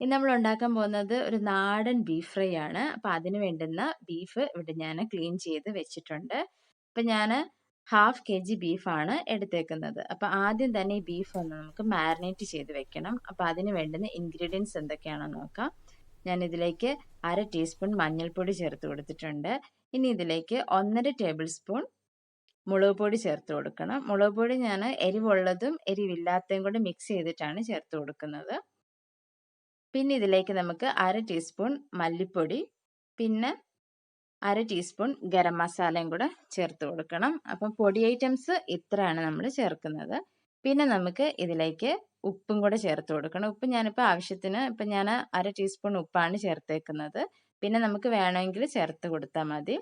ഇനി നമ്മൾ ഉണ്ടാക്കാൻ പോകുന്നത് ഒരു നാടൻ ബീഫ് ഫ്രൈ ആണ്. അപ്പോൾ അതിന് വേണ്ടുന്ന ബീഫ് ഇവിടെ ഞാൻ ക്ലീൻ ചെയ്ത് വെച്ചിട്ടുണ്ട്. അപ്പം ഞാൻ 1/2 kg ബീഫാണ് എടുത്തേക്കുന്നത്. അപ്പോൾ ആദ്യം തന്നെ ഈ ബീഫ് ഒന്ന് നമുക്ക് മാരിനേറ്റ് ചെയ്ത് വെക്കണം. അപ്പോൾ അതിന് വേണ്ടുന്ന ഇൻഗ്രീഡിയൻസ് എന്തൊക്കെയാണെന്ന് നോക്കാം. ഞാൻ ഇതിലേക്ക് 1/2 ടീസ്പൂൺ മഞ്ഞൾപ്പൊടി ചേർത്ത് കൊടുത്തിട്ടുണ്ട്. ഇനി ഇതിലേക്ക് 1.5 ടേബിൾ സ്പൂൺ മുളക് പൊടി ചേർത്ത് കൊടുക്കണം. മുളക് പൊടി ഞാൻ എരിവുള്ളതും എരിവില്ലാത്തതും കൂടെ മിക്സ് ചെയ്തിട്ടാണ് ചേർത്ത് കൊടുക്കുന്നത്. പിന്നെ ഇതിലേക്ക് നമുക്ക് 1/2 ടീസ്പൂൺ മല്ലിപ്പൊടി, പിന്നെ 1/2 ടീസ്പൂൺ ഗരം മസാലയും കൂടെ ചേർത്ത് കൊടുക്കണം. അപ്പം പൊടി ഐറ്റംസ് ഇത്രയാണ് നമ്മൾ ചേർക്കുന്നത്. പിന്നെ നമുക്ക് ഇതിലേക്ക് ഉപ്പും കൂടെ ചേർത്ത് കൊടുക്കണം. ഉപ്പ് ഞാനിപ്പോൾ ആവശ്യത്തിന്, ഇപ്പം ഞാൻ 1/2 ടീസ്പൂൺ ഉപ്പാണ് ചേർത്തേക്കുന്നത്. പിന്നെ നമുക്ക് വേണമെങ്കിൽ ചേർത്ത് കൊടുത്താൽ മതി.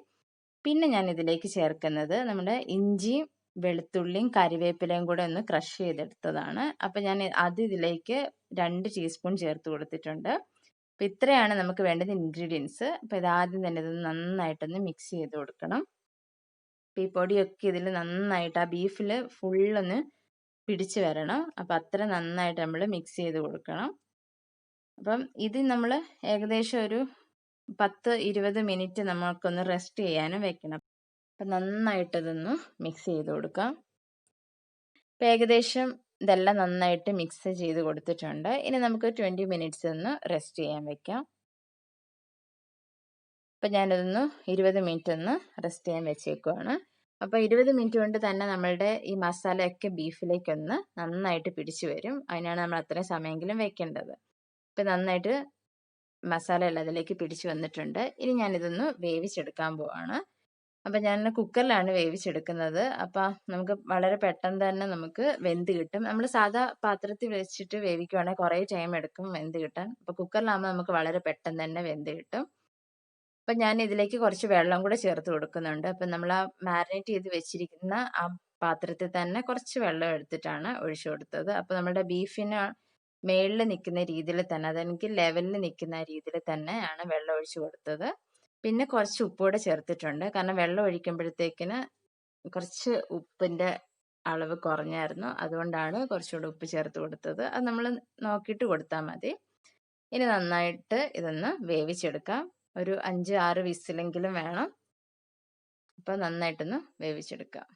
പിന്നെ ഞാൻ ഇതിലേക്ക് ചേർക്കുന്നത് നമ്മുടെ ഇഞ്ചിയും വെളുത്തുള്ളിയും കരിവേപ്പിലയും കൂടെ ഒന്ന് ക്രഷ് ചെയ്തെടുത്തതാണ്. അപ്പം ഞാൻ അത് ഇതിലേക്ക് 2 ടീസ്പൂൺ ചേർത്ത് കൊടുത്തിട്ടുണ്ട്. അപ്പം ഇത്രയാണ് നമുക്ക് വേണ്ടത് ഇൻഗ്രീഡിയൻസ്. അപ്പം ഇതാദ്യം തന്നെ ഇത് നന്നായിട്ടൊന്ന് മിക്സ് ചെയ്ത് കൊടുക്കണം. അപ്പം ഈ പൊടിയൊക്കെ ഇതിൽ നന്നായിട്ട് ആ ബീഫിൽ ഫുള്ളൊന്ന് പിടിച്ച് വരണം. അപ്പം അത്ര നന്നായിട്ട് നമ്മൾ മിക്സ് ചെയ്ത് കൊടുക്കണം. അപ്പം ഇത് നമ്മൾ ഏകദേശം ഒരു 10-20 മിനിറ്റ് നമ്മൾക്കൊന്ന് റെസ്റ്റ് ചെയ്യാനും വെക്കണം. അപ്പം നന്നായിട്ട് ഇതൊന്ന് മിക്സ് ചെയ്ത് കൊടുക്കാം. അപ്പം ഏകദേശം ഇതെല്ലാം നന്നായിട്ട് മിക്സ് ചെയ്ത് കൊടുത്തിട്ടുണ്ട്. ഇനി നമുക്ക് 20 മിനിറ്റ്സ് ഒന്ന് റെസ്റ്റ് ചെയ്യാൻ വെക്കാം. അപ്പം ഞാനിതൊന്ന് 20 മിനിറ്റ് ഒന്ന് റെസ്റ്റ് ചെയ്യാൻ വെച്ചേക്കുവാണ്. അപ്പോൾ 20 മിനിറ്റ് കൊണ്ട് തന്നെ നമ്മളുടെ ഈ മസാലയൊക്കെ ബീഫിലേക്കൊന്ന് നന്നായിട്ട് പിടിച്ചു വരും. അതിനാണ് നമ്മൾ അത്രയും സമയമെങ്കിലും വെക്കേണ്ടത്. ഇപ്പം നന്നായിട്ട് മസാല എല്ലാം അതിലേക്ക് പിടിച്ചു വന്നിട്ടുണ്ട്. ഇനി ഞാനിതൊന്ന് വേവിച്ചെടുക്കാൻ പോവാണ്. അപ്പം ഞാൻ കുക്കറിലാണ് വേവിച്ചെടുക്കുന്നത്. അപ്പം നമുക്ക് വളരെ പെട്ടെന്ന് തന്നെ നമുക്ക് വെന്ത് കിട്ടും. നമ്മൾ സാധാ പാത്രത്തിൽ വെച്ചിട്ട് വേവിക്കുവാണെങ്കിൽ കുറേ ടൈം എടുക്കും വെന്ത് കിട്ടാൻ. അപ്പോൾ കുക്കറിലാകുമ്പോൾ നമുക്ക് വളരെ പെട്ടെന്ന് തന്നെ വെന്ത് കിട്ടും. അപ്പം ഞാൻ ഇതിലേക്ക് കുറച്ച് വെള്ളം കൂടെ ചേർത്ത് കൊടുക്കുന്നുണ്ട്. അപ്പം നമ്മൾ ആ മാരിനേറ്റ് ചെയ്ത് വെച്ചിരിക്കുന്ന ആ പാത്രത്തിൽ തന്നെ കുറച്ച് വെള്ളം എടുത്തിട്ടാണ് ഒഴിച്ചു കൊടുത്തത്. അപ്പോൾ നമ്മുടെ ബീഫിന് മേളിൽ നിൽക്കുന്ന രീതിയിൽ തന്നെ, അതെനിക്ക് ലെവലിൽ നിൽക്കുന്ന രീതിയിൽ തന്നെയാണ് വെള്ളം ഒഴിച്ചു കൊടുത്തത്. പിന്നെ കുറച്ച് ഉപ്പ് കൂടെ ചേർത്തിട്ടുണ്ട്. കാരണം വെള്ളം ഒഴിക്കുമ്പോഴത്തേക്കിന് കുറച്ച് ഉപ്പിൻ്റെ അളവ് കുറഞ്ഞായിരുന്നു. അതുകൊണ്ടാണ് കുറച്ചുകൂടെ ഉപ്പ് ചേർത്ത് കൊടുത്തത്. അത് നമ്മൾ നോക്കിയിട്ട് കൊടുത്താൽ മതി. ഇനി നന്നായിട്ട് ഇതൊന്ന് വേവിച്ചെടുക്കാം. ഒരു 5-6 വിസിലെങ്കിലും വേണം. അപ്പം നന്നായിട്ടൊന്ന് വേവിച്ചെടുക്കാം.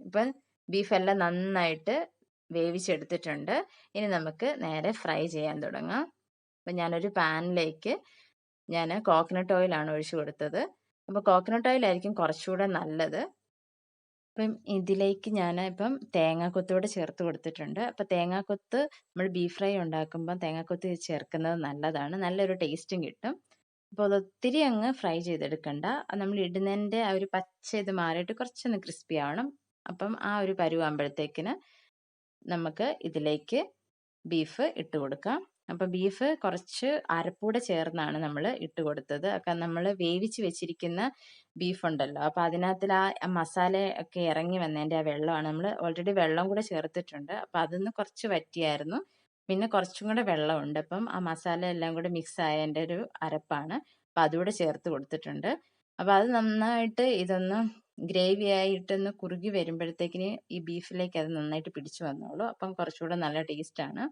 ഇപ്പം ബീഫെല്ലാം നന്നായിട്ട് വേവിച്ചെടുത്തിട്ടുണ്ട്. ഇനി നമുക്ക് നേരെ ഫ്രൈ ചെയ്യാൻ തുടങ്ങാം. അപ്പം ഞാനൊരു പാനിലേക്ക് ഞാൻ കോക്കനട്ട് ഓയിലാണ് ഒഴിച്ചു കൊടുത്തത്. അപ്പോൾ കോക്കനട്ട് ഓയിലായിരിക്കും കുറച്ചുകൂടെ നല്ലത്. അപ്പം ഇതിലേക്ക് ഞാൻ ഇപ്പം തേങ്ങാക്കൊത്തൂടെ ചേർത്ത് കൊടുത്തിട്ടുണ്ട്. അപ്പം തേങ്ങാക്കൊത്ത് നമ്മൾ ബീഫ് ഫ്രൈ ഉണ്ടാക്കുമ്പോൾ തേങ്ങാക്കൊത്ത് ചേർക്കുന്നത് നല്ലതാണ്. നല്ലൊരു ടേസ്റ്റും കിട്ടും. അപ്പോൾ അതൊത്തിരി അങ്ങ് ഫ്രൈ ചെയ്തെടുക്കണ്ട. നമ്മൾ ഇടുന്നതിൻ്റെ ആ ഒരു പച്ച ഇത് മാറിയിട്ട് കുറച്ചൊന്ന് ക്രിസ്പി ആവണം. അപ്പം ആ ഒരു പരുവാകുമ്പോഴത്തേക്കിന് നമുക്ക് ഇതിലേക്ക് ബീഫ് ഇട്ട് കൊടുക്കാം. അപ്പം ബീഫ് കുറച്ച് അരപ്പൂടെ ചേർന്നാണ് നമ്മൾ ഇട്ട് കൊടുത്തത്. അപ്പം നമ്മൾ വേവിച്ച് വെച്ചിരിക്കുന്ന ബീഫ് ഉണ്ടല്ലോ, അപ്പം അതിനകത്തിൽ ആ മസാല ഒക്കെ ഇറങ്ങി വന്നതിൻ്റെ ആ വെള്ളമാണ്. നമ്മൾ ഓൾറെഡി വെള്ളം കൂടെ ചേർത്തിട്ടുണ്ട്. അപ്പം അതൊന്ന് കുറച്ച് വറ്റിയായിരുന്നു. പിന്നെ കുറച്ചും കൂടെ വെള്ളമുണ്ട്. അപ്പം ആ മസാല എല്ലാം കൂടെ മിക്സ് ആയതിൻ്റെ ഒരു അരപ്പാണ്. അപ്പം അതുകൂടെ ചേർത്ത് കൊടുത്തിട്ടുണ്ട്. അപ്പം അത് നന്നായിട്ട് ഇതൊന്ന് ഗ്രേവി ആയിട്ടൊന്ന് കുറുകി വരുമ്പോഴത്തേക്കിന് ഈ ബീഫിലേക്ക് അത് നന്നായിട്ട് പിടിച്ചു വന്നോളൂ. അപ്പം കുറച്ചുകൂടെ നല്ല ടേസ്റ്റാണ്.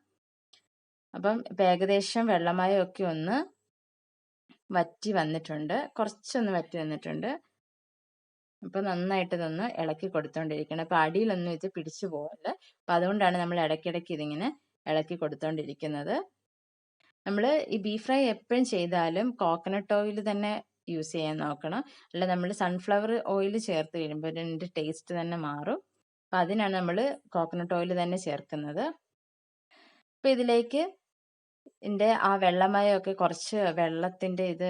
അപ്പം ഇപ്പം ഏകദേശം വെള്ളമയമൊക്കെ ഒന്ന് വറ്റി വന്നിട്ടുണ്ട്. കുറച്ചൊന്ന് വറ്റി വന്നിട്ടുണ്ട്. അപ്പം നന്നായിട്ട് ഇതൊന്ന് ഇളക്കി കൊടുത്തോണ്ടിരിക്കണം. അപ്പം അടിയിലൊന്നും ഇത് പിടിച്ചു പോകല്ല. അപ്പം അതുകൊണ്ടാണ് നമ്മൾ ഇടയ്ക്കിടയ്ക്ക് ഇതിങ്ങനെ ഇളക്കി കൊടുത്തോണ്ടിരിക്കുന്നത്. നമ്മൾ ഈ ബീഫ് ഫ്രൈ എപ്പോഴും ചെയ്താലും കോക്കനട്ട് ഓയിൽ തന്നെ യൂസ് ചെയ്യാൻ നോക്കണം. അല്ല നമ്മൾ സൺഫ്ലവർ ഓയിൽ ചേർത്ത് കഴിയുമ്പോൾ ഇതിൻ്റെ ടേസ്റ്റ് തന്നെ മാറും. അപ്പം അതിനാണ് നമ്മൾ കോക്കനട്ട് ഓയിൽ തന്നെ ചേർക്കുന്നത്. അപ്പം ഇതിലേക്ക് ആ വെള്ളമയമൊക്കെ കുറച്ച് വെള്ളത്തിൻ്റെ ഇത്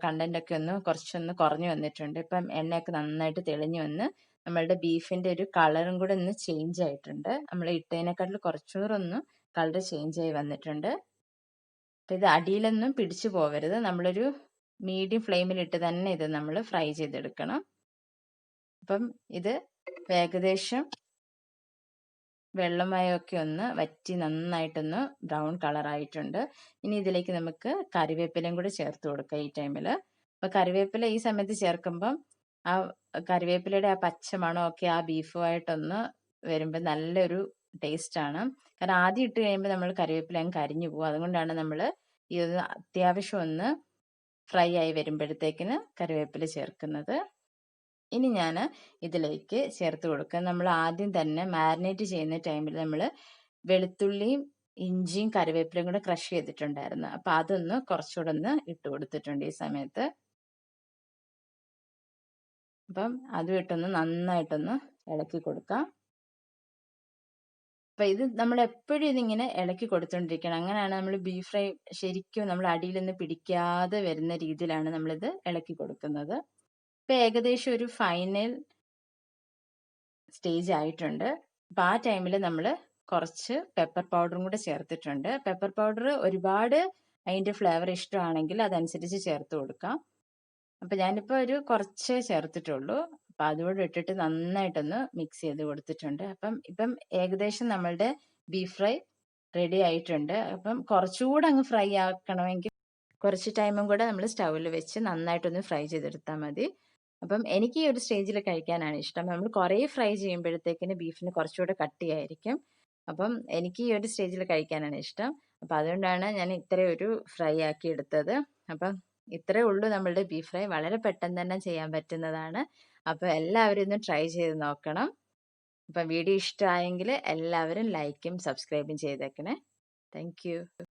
കണ്ടൻ്റൊക്കെ കുറച്ചൊന്ന് കുറഞ്ഞു വന്നിട്ടുണ്ട്. ഇപ്പം എണ്ണയൊക്കെ നന്നായിട്ട് തെളിഞ്ഞു വന്ന് നമ്മളുടെ ബീഫിൻ്റെ ഒരു കളറും കൂടെ ഒന്ന് ചേഞ്ച് ആയിട്ടുണ്ട്. നമ്മൾ ഇട്ടതിനെക്കാട്ടിൽ കുറച്ചുകൂടെ ഒന്ന് കളർ ചേഞ്ച് ആയി വന്നിട്ടുണ്ട്. അപ്പം ഇത് അടിയിലൊന്നും പിടിച്ചു പോകരുത്. നമ്മളൊരു മീഡിയം ഫ്ലെയിമിലിട്ട് തന്നെ ഇത് നമ്മൾ ഫ്രൈ ചെയ്തെടുക്കണം. അപ്പം ഇത് ഏകദേശം വെള്ളമയമൊക്കെ ഒന്ന് വറ്റി നന്നായിട്ടൊന്ന് ബ്രൗൺ കളറായിട്ടുണ്ട്. ഇനി ഇതിലേക്ക് നമുക്ക് കറിവേപ്പിലയും കൂടി ചേർത്ത് കൊടുക്കാം ഈ ടൈമിൽ. അപ്പോൾ കറിവേപ്പില ഈ സമയത്ത് ചേർക്കുമ്പം ആ കറിവേപ്പിലയുടെ ആ പച്ചമണമൊക്കെ ആ ബീഫുമായിട്ടൊന്ന് വരുമ്പോൾ നല്ലൊരു ടേസ്റ്റാണ്. കാരണം ആദ്യം ഇട്ട് കഴിയുമ്പോൾ നമ്മൾ കറിവേപ്പില അങ്ങ് കരിഞ്ഞു പോകും. അതുകൊണ്ടാണ് നമ്മൾ ഈ ഒന്ന് അത്യാവശ്യം ഒന്ന് ഫ്രൈ ആയി വരുമ്പോഴത്തേക്കിന് കറിവേപ്പില ചേർക്കുന്നത്. ഇനി ഞാൻ ഇതിലേക്ക് ചേർത്ത് കൊടുക്കുക. നമ്മൾ ആദ്യം തന്നെ മാരിനേറ്റ് ചെയ്യുന്ന ടൈമിൽ നമ്മൾ വെളുത്തുള്ളിയും ഇഞ്ചിയും കറിവേപ്പിലയും കൂടെ ക്രഷ് ചെയ്തിട്ടുണ്ടായിരുന്നു. അപ്പൊ അതൊന്ന് കുറച്ചുകൂടെ ഒന്ന് ഇട്ട് കൊടുത്തിട്ടുണ്ട് ഈ സമയത്ത്. അപ്പം അതും ഇട്ടൊന്ന് നന്നായിട്ടൊന്ന് ഇളക്കി കൊടുക്കാം. അപ്പൊ ഇത് നമ്മൾ എപ്പോഴും ഇതിങ്ങനെ ഇളക്കി കൊടുത്തോണ്ടിരിക്കണം. അങ്ങനെയാണ് നമ്മൾ ബീഫ് ഫ്രൈ ശരിക്കും നമ്മൾ അടിയിലൊന്ന് പിടിക്കാതെ വരുന്ന രീതിയിലാണ് നമ്മളിത് ഇളക്കി കൊടുക്കുന്നത്. ഇപ്പൊ ഏകദേശം ഒരു ഫൈനൽ സ്റ്റേജ് ആയിട്ടുണ്ട്. അപ്പൊ ആ ടൈമിൽ നമ്മൾ കുറച്ച് പെപ്പർ പൗഡറും കൂടെ ചേർത്തിട്ടുണ്ട്. പെപ്പർ പൗഡർ ഒരുപാട് അതിന്റെ ഫ്ലേവർ ഇഷ്ടമാണെങ്കിൽ അതനുസരിച്ച് ചേർത്ത് കൊടുക്കാം. അപ്പൊ ഞാനിപ്പോ ഒരു കുറച്ച് ചേർത്തിട്ടുള്ളൂ. അപ്പൊ അതുകൂടെ ഇട്ടിട്ട് നന്നായിട്ടൊന്ന് മിക്സ് ചെയ്ത് കൊടുത്തിട്ടുണ്ട്. ഇപ്പം ഏകദേശം നമ്മളുടെ ബീഫ് ഫ്രൈ റെഡി ആയിട്ടുണ്ട്. അപ്പം കുറച്ചുകൂടെ അങ്ങ് ഫ്രൈ ആക്കണമെങ്കിൽ കുറച്ച് ടൈമും കൂടെ നമ്മൾ സ്റ്റൗവിൽ വെച്ച് നന്നായിട്ടൊന്ന് ഫ്രൈ ചെയ്തെടുത്താൽ മതി. അപ്പം എനിക്ക് ഈ ഒരു സ്റ്റേജിൽ കഴിക്കാനാണ് ഇഷ്ടം. നമ്മൾ കുറേ ഫ്രൈ ചെയ്യുമ്പോഴത്തേക്കിന് ബീഫിന് കുറച്ചുകൂടെ കട്ടിയായിരിക്കും. അപ്പം എനിക്ക് ഈ ഒരു സ്റ്റേജിൽ കഴിക്കാനാണ് ഇഷ്ടം. അപ്പം അതുകൊണ്ടാണ് ഞാൻ ഇത്രയും ഒരു ഫ്രൈ ആക്കി എടുത്തത്. അപ്പം ഇത്രയേ ഉള്ളൂ നമ്മളുടെ ബീഫ് ഫ്രൈ. വളരെ പെട്ടെന്ന് തന്നെ ചെയ്യാൻ പറ്റുന്നതാണ്. അപ്പോൾ എല്ലാവരും ഒന്ന് ട്രൈ ചെയ്ത് നോക്കണം. അപ്പം വീഡിയോ ഇഷ്ടമായെങ്കിൽ എല്ലാവരും ലൈക്കും സബ്സ്ക്രൈബും ചെയ്തേക്കണേ. Thank you.